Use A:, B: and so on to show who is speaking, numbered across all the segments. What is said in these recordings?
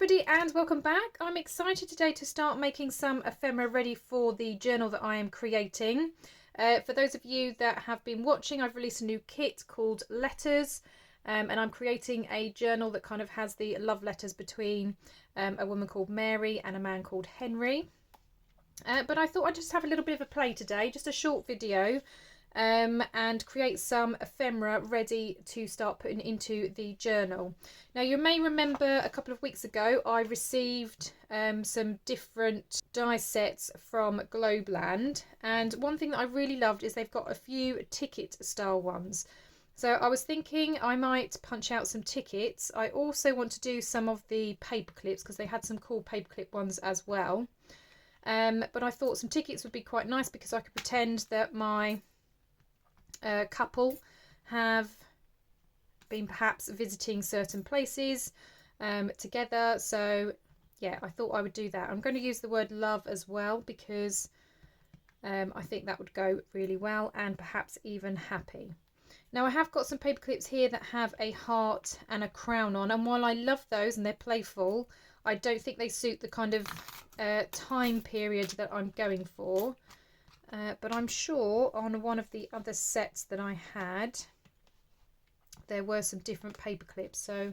A: everybody and welcome back. I'm excited today to start making some ephemera ready for the journal that I am creating. For those of you that have been watching, I've released a new kit called Letters, and I'm creating a journal that kind of has the love letters between a woman called Mary and a man called Henry. But I thought I'd just have a little bit of a play today, just a short video, and create some ephemera ready to start putting into the journal. Now you may remember a couple of weeks ago I received some different die sets from Globeland, and one thing that I really loved is they've got a few ticket style ones. So I was thinking I might punch out some tickets. I also want to do some of the paper clips because they had some cool paperclip ones as well. But I thought some tickets would be quite nice because I could pretend that my couple have been perhaps visiting certain places together. So yeah, I thought I would do that. I'm going to use the word love as well because I think that would go really well, and perhaps even happy. Now I have got some paper clips here that have a heart and a crown on, and while I love those and they're playful, I don't think they suit the kind of time period that I'm going for. But I'm sure on one of the other sets that I had, there were some different paper clips. So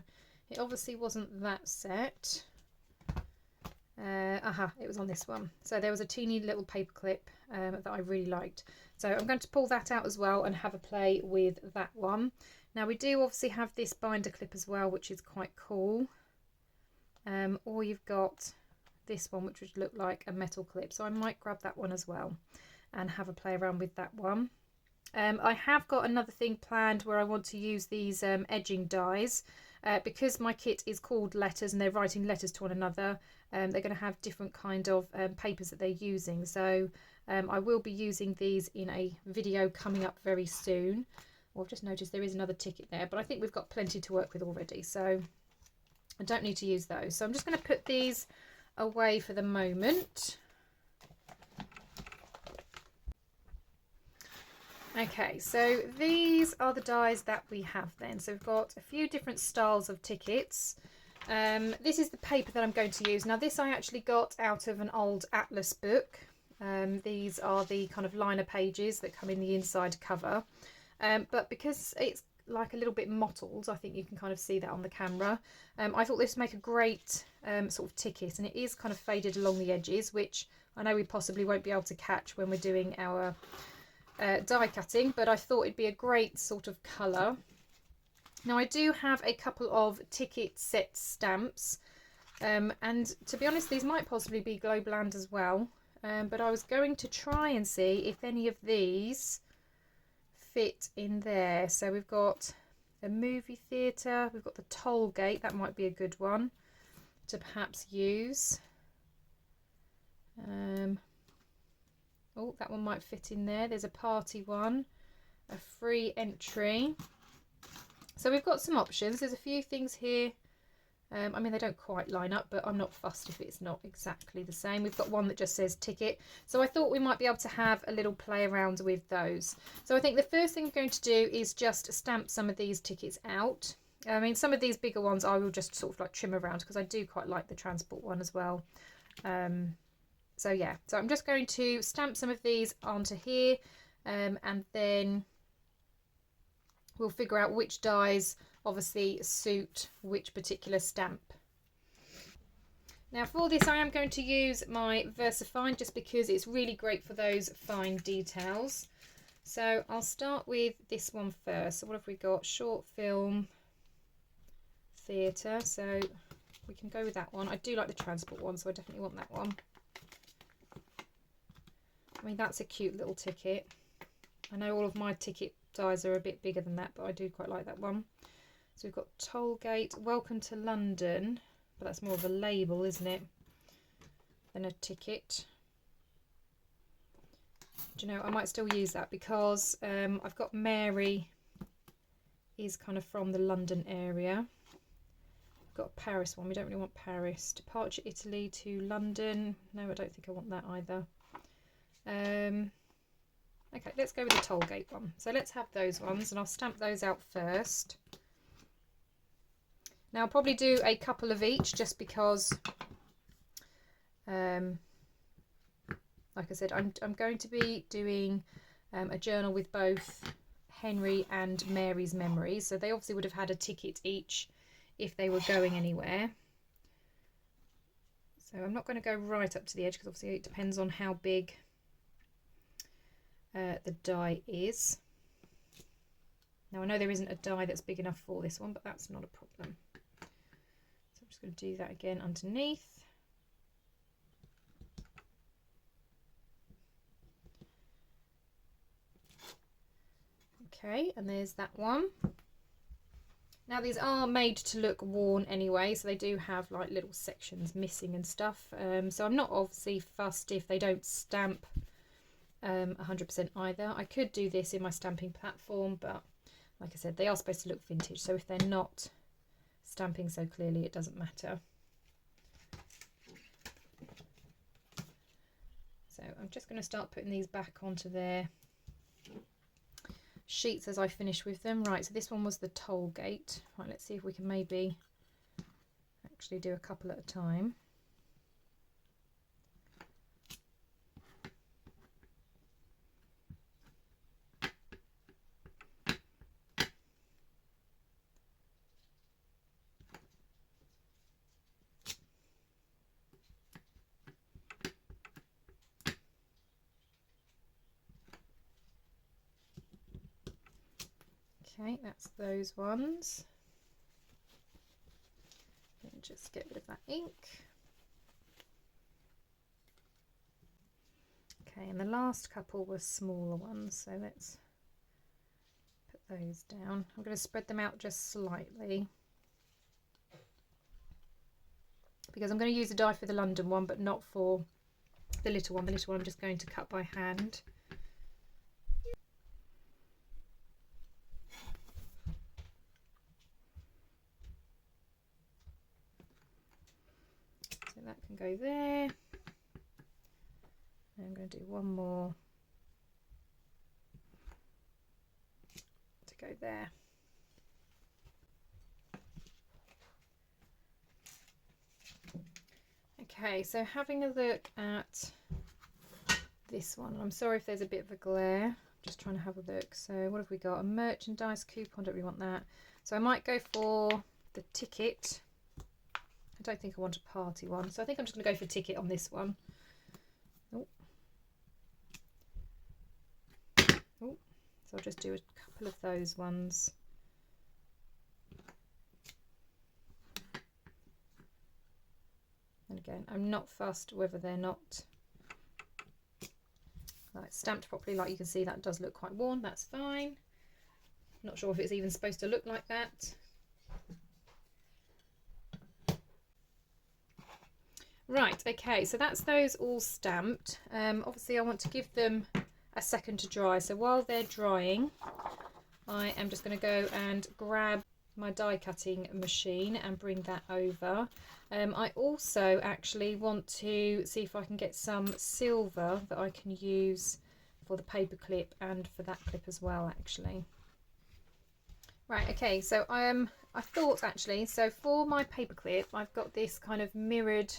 A: it obviously wasn't that set. It was on this one. So there was a teeny little paper clip that I really liked. So I'm going to pull that out as well and have a play with that one. Now we do obviously have this binder clip as well, which is quite cool. Or you've got this one, which would look like a metal clip. So I might grab that one as well and have a play around with that one. I have got another thing planned where I want to use these edging dies. Because my kit is called Letters and they're writing letters to one another, they're going to have different kind of papers that they're using. So I will be using these in a video coming up very soon. Well, I've just noticed there is another ticket there, but I think we've got plenty to work with already, so I don't need to use those. So I'm just going to put these away for the moment. Okay, so these are the dies that we have then. So we've got a few different styles of tickets. This is the paper that I'm going to use. Now this I actually got out of an old atlas book. These are the kind of liner pages that come in the inside cover. But because it's like a little bit mottled, I think you can kind of see that on the camera. I thought this would make a great sort of ticket, and it is kind of faded along the edges, which I know we possibly won't be able to catch when we're doing our die cutting, but I thought it'd be a great sort of colour. Now I do have a couple of ticket set stamps, and to be honest these might possibly be Globeland as well, but I was going to try and see if any of these fit in there. So we've got a movie theatre, we've got the toll gate, that might be a good one to perhaps use. Oh, that one might fit in there. There's a party one, a free entry. So we've got some options. There's a few things here. I mean, they don't quite line up, but I'm not fussed if it's not exactly the same. We've got one that just says ticket. So I thought we might be able to have a little play around with those. So I think the first thing I'm going to do is just stamp some of these tickets out. I mean, some of these bigger ones I will just sort of like trim around because I do quite like the transport one as well. So yeah, so I'm just going to stamp some of these onto here, and then we'll figure out which dies obviously suit which particular stamp. Now for this I am going to use my VersaFine just because it's really great for those fine details. So I'll start with this one first. So what have we got? Short film, theatre, so we can go with that one. I do like the transport one, so I definitely want that one. I mean, that's a cute little ticket. I know all of my ticket dies are a bit bigger than that, but I do quite like that one. So we've got Tollgate, Welcome to London, but that's more of a label, isn't it, than a ticket. Do you know, I might still use that because I've got Mary is kind of from the London area. I've got a Paris one. We don't really want Paris. Departure Italy to London. No, I don't think I want that either. Okay, let's go with the Tollgate one. So let's have those ones, and I'll stamp those out first. Now I'll probably do a couple of each just because, like I said, I'm going to be doing a journal with both Henry and Mary's memories. So they obviously would have had a ticket each if they were going anywhere. So I'm not going to go right up to the edge because obviously it depends on how big the die is. Now I know there isn't a die that's big enough for this one, but that's not a problem. So I'm just going to do that again underneath. Okay, and there's that one. Now these are made to look worn anyway, so they do have like little sections missing and stuff. So I'm not obviously fussed if they don't stamp 100% either. I could do this in my stamping platform, but like I said, they are supposed to look vintage, so if they're not stamping so clearly, it doesn't matter. So I'm just going to start putting these back onto their sheets as I finish with them. Right, so this one was the toll gate. Right, let's see if we can maybe actually do a couple at a time. Okay, that's those ones. And just get rid of that ink. Okay, and the last couple were smaller ones, so let's put those down. I'm going to spread them out just slightly because I'm going to use a die for the London one, but not for the little one. The little one I'm just going to cut by hand. So that can go there. I'm going to do one more to go there. Okay, so having a look at this one, I'm sorry if there's a bit of a glare, just trying to have a look. So what have we got? A merchandise coupon, don't really want that. So I might go for the ticket. I don't think I want a party one, so I think I'm just going to go for ticket on this one. So I'll just do a couple of those ones. And again, I'm not fussed whether they're not like stamped properly. Like you can see, that does look quite worn. That's fine. Not sure if it's even supposed to look like that. Right, okay, so that's those all stamped. Obviously I want to give them a second to dry, so while they're drying I am just going to go and grab my die cutting machine and bring that over. I also actually want to see if I can get some silver that I can use for the paper clip and for that clip as well actually. Right, okay, so I thought actually, so for my paper clip I've got this kind of mirrored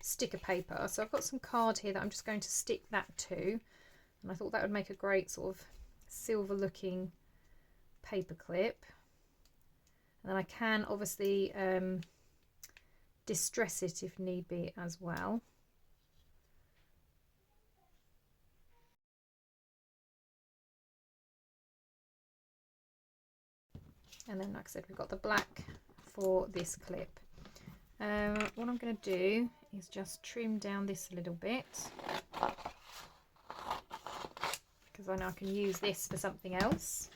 A: sticker paper, so I've got some card here that I'm just going to stick that to, and I thought that would make a great sort of silver looking paper clip. And then I can obviously distress it if need be as well. And then like I said, we've got the black for this clip. What I'm going to do is just trim down this a little bit, because I know I can use this for something else.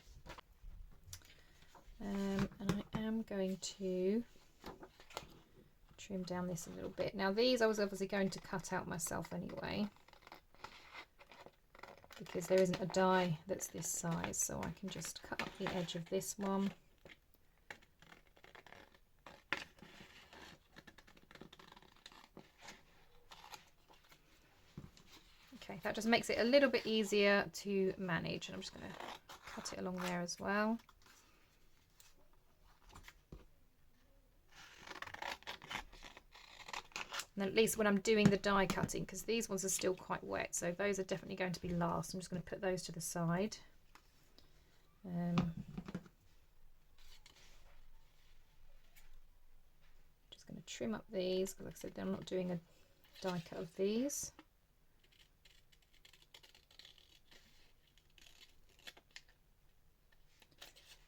A: And I am going to trim down this a little bit. Now these I was obviously going to cut out myself anyway, because there isn't a die that's this size, so I can just cut up the edge of this one. Okay, that just makes it a little bit easier to manage, and I'm just going to cut it along there as well. And then at least when I'm doing the die cutting, because these ones are still quite wet, so those are definitely going to be last. I'm just going to put those to the side. Just going to trim up these, because like I said, I'm not doing a die cut of these.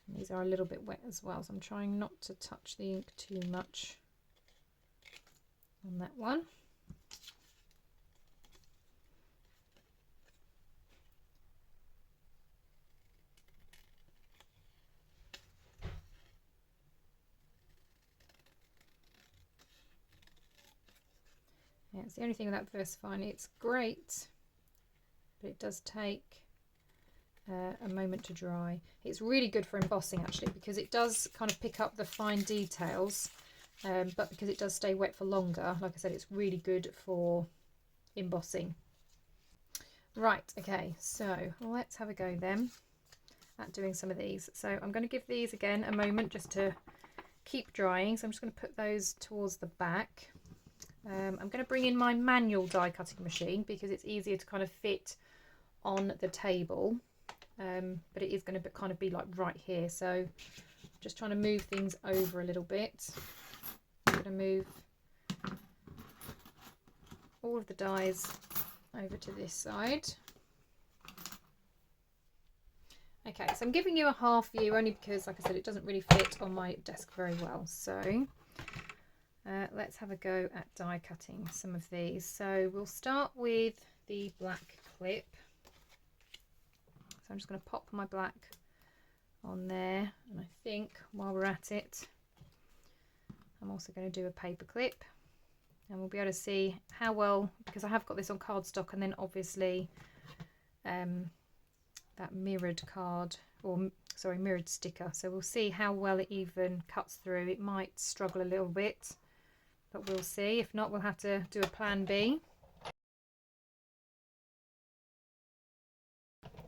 A: And these are a little bit wet as well, so I'm trying not to touch the ink too much on that one. Yeah, it's the only thing with that VersaFine. It's great, but it does take a moment to dry. It's really good for embossing actually, because it does kind of pick up the fine details, but because it does stay wet for longer, like I said, it's really good for embossing. Right, okay, so let's have a go then at doing some of these. So I'm going to give these again a moment just to keep drying, so I'm just going to put those towards the back. I'm going to bring in my manual die cutting machine because it's easier to kind of fit on the table, but it is going to kind of be like right here, so just trying to move things over a little bit. I'm going to move all of the dies over to this side. Okay, so I'm giving you a half view only because, like I said, it doesn't really fit on my desk very well. So let's have a go at die cutting some of these. So we'll start with the black clip. So I'm just going to pop my black on there, and I think while we're at it, I'm also going to do a paper clip, and we'll be able to see how well, because I have got this on cardstock and then obviously that mirrored card, or sorry, mirrored sticker, so we'll see how well it even cuts through. It might struggle a little bit, but we'll see. If not, we'll have to do a plan B.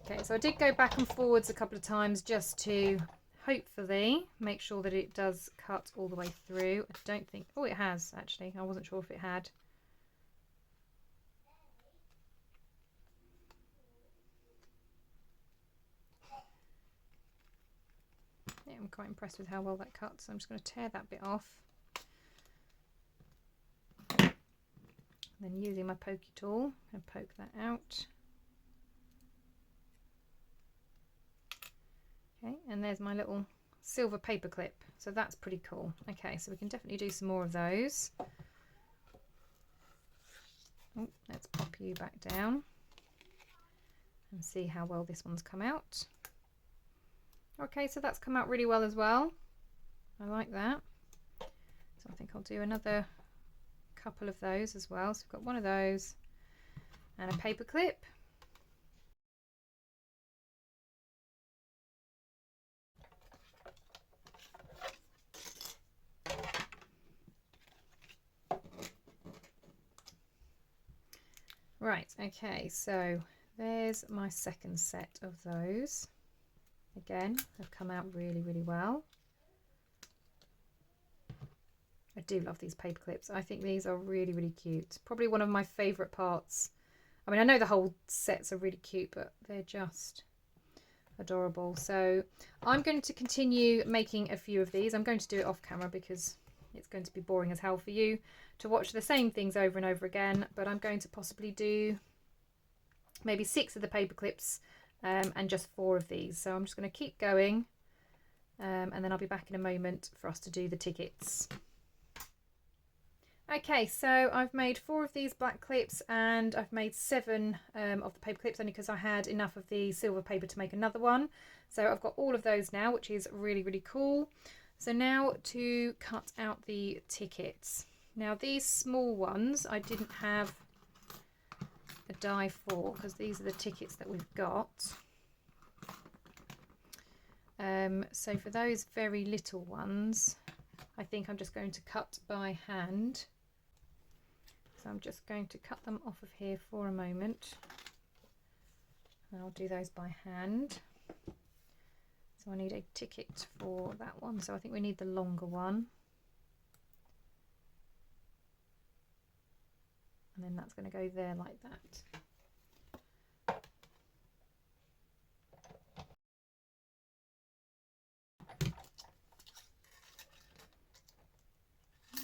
A: Okay, so I did go back and forwards a couple of times just to hopefully make sure that it does cut all the way through. I don't think, oh, it has actually. I wasn't sure if it had. Yeah, I'm quite impressed with how well that cuts. So I'm just going to tear that bit off. And then using my pokey tool, I'm going to poke that out. Okay, and there's my little silver paper clip. So that's pretty cool. Okay, so we can definitely do some more of those. Oh, let's pop you back down and see how well this one's come out. Okay, so that's come out really well as well. I like that. So I think I'll do another couple of those as well. So we've got one of those and a paper clip. Right, okay, so there's my second set of those. Again, they've come out really, really well. I do love these paper clips. I think these are really, really cute. Probably one of my favourite parts. I mean, I know the whole sets are really cute, but they're just adorable. So I'm going to continue making a few of these. I'm going to do it off camera because it's going to be boring as hell for you to watch the same things over and over again, but I'm going to possibly do maybe 6 of the paper clips and just 4 of these. So I'm just going to keep going and then I'll be back in a moment for us to do the tickets. Okay, so I've made 4 of these black clips and I've made 7 of the paper clips only because I had enough of the silver paper to make another one. So I've got all of those now, which is really, really cool. So now to cut out the tickets. Now these small ones I didn't have a die for because these are the tickets that we've got. So for those very little ones, I think I'm just going to cut by hand. So I'm just going to cut them off of here for a moment. And I'll do those by hand. So I need a ticket for that one. So I think we need the longer one. and then that's going to go there like that.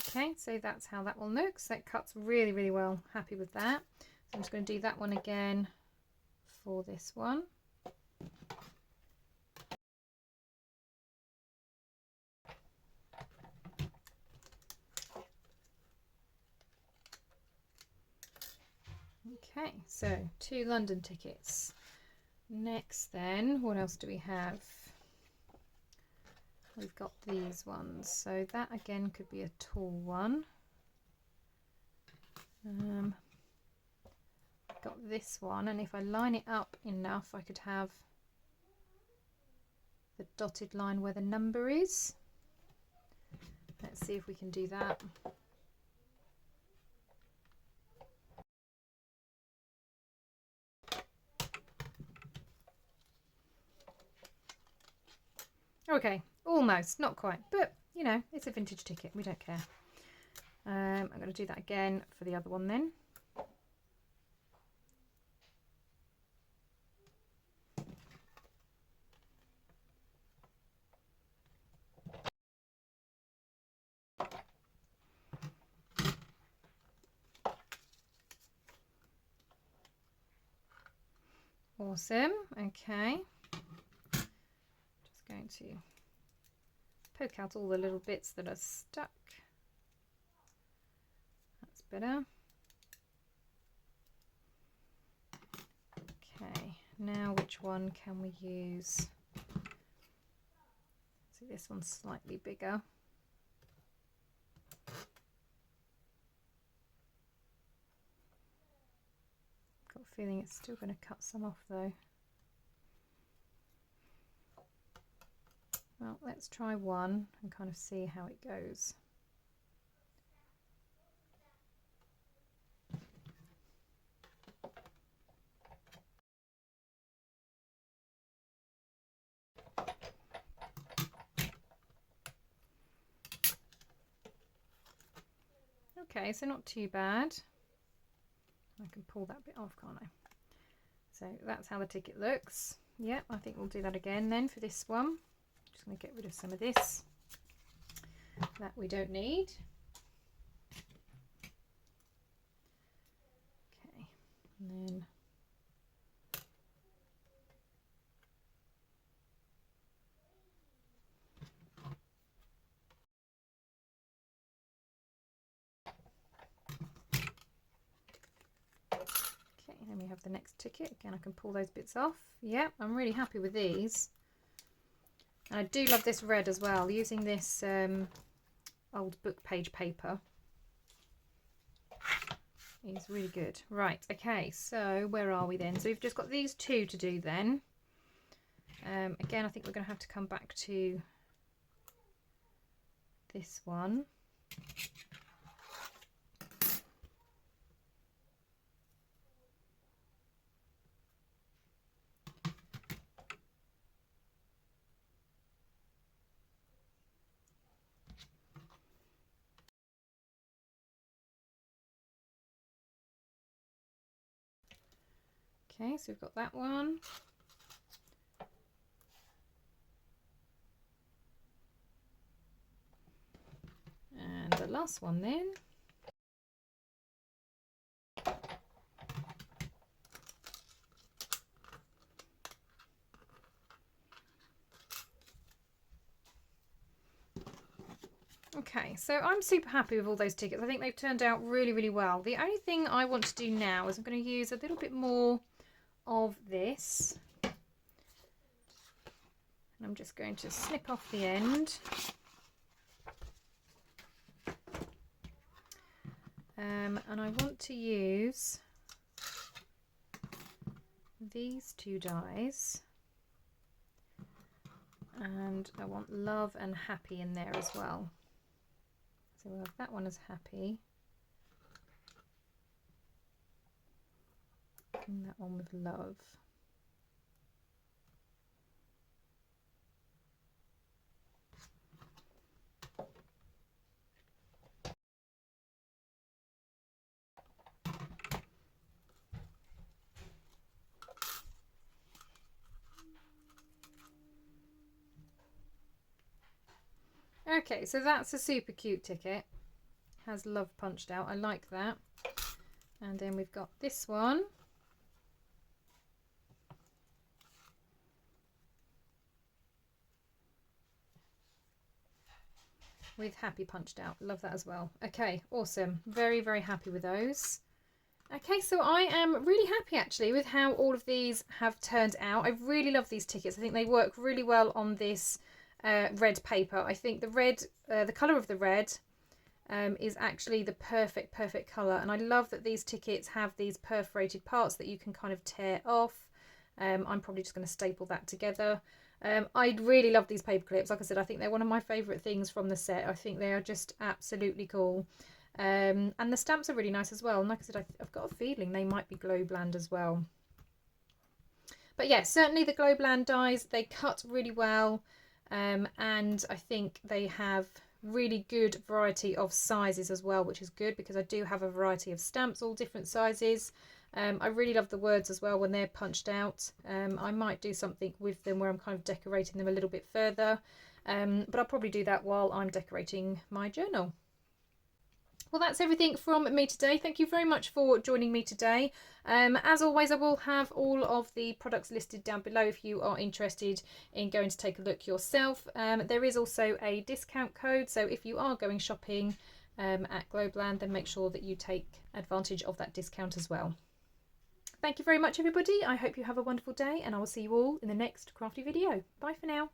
A: Okay, so that's how that one looks. That cuts really, really well. Happy with that. So I'm just going to do that one again for this one. Okay, so 2 London tickets. Next then, what else do we have? We've got these ones, so that again could be a tall one. Got this one, and if I line it up enough I could have the dotted line where the number is. Let's see if we can do that. Okay, almost, not quite, but you know, it's a vintage ticket, we don't care. I'm going to do that again for the other one then. Awesome, okay. Just going to poke out all the little bits that are stuck. That's better. Okay, now which one can we use? See, this one's slightly bigger. Got a feeling it's still going to cut some off though. Well, let's try one and kind of see how it goes. Okay, so not too bad. I can pull that bit off, can't I? So that's how the ticket looks. Yeah, I think we'll do that again then for this one. Just going to get rid of some of this that we don't need. Okay, and then then we have the next ticket. Again, I can pull those bits off. Yep, I'm really happy with these. And I do love this red as well, using this old book page paper is really good. Right, okay, so where are we then? So we've just got these 2 to do then. Again, I think we're going to have to come back to this one. Okay, so we've got that one. And the last one then. Okay, so I'm super happy with all those tickets. I think they've turned out really, really well. The only thing I want to do now is I'm going to use a little bit more of this. And I'm just going to snip off the end. And I want to use these 2 dies. And I want love and happy in there as well. So we'll have that one as happy. And that one with love. Okay, so that's a super cute ticket. Has love punched out. I like that. And then we've got this one. With happy punched out. Love that as well. Okay, awesome. Very, very happy with those. Okay, so I am really happy actually with how all of these have turned out. I really love these tickets. I think they work really well on this red paper. I think the red, the colour of the red is actually the perfect colour. And I love that these tickets have these perforated parts that you can kind of tear off. I'm probably just going to staple that together. I really love these paper clips. Like I said, I think they're one of my favourite things from the set. I think they are just absolutely cool. And the stamps are really nice as well. And like I said, I've got a feeling they might be Globeland as well. But yeah, certainly the Globeland dies, they cut really well. And I think they have really good variety of sizes as well, which is good because I do have a variety of stamps, all different sizes. I really love the words as well when they're punched out. I might do something with them where I'm kind of decorating them a little bit further. But I'll probably do that while I'm decorating my journal. Well, that's everything from me today. Thank you very much for joining me today. As always, I will have all of the products listed down below if you are interested in going to take a look yourself. There is also a discount code, so if you are going shopping at Globeland, then make sure that you take advantage of that discount as well. Thank you very much, everybody. I hope you have a wonderful day, and I will see you all in the next crafty video. Bye for now.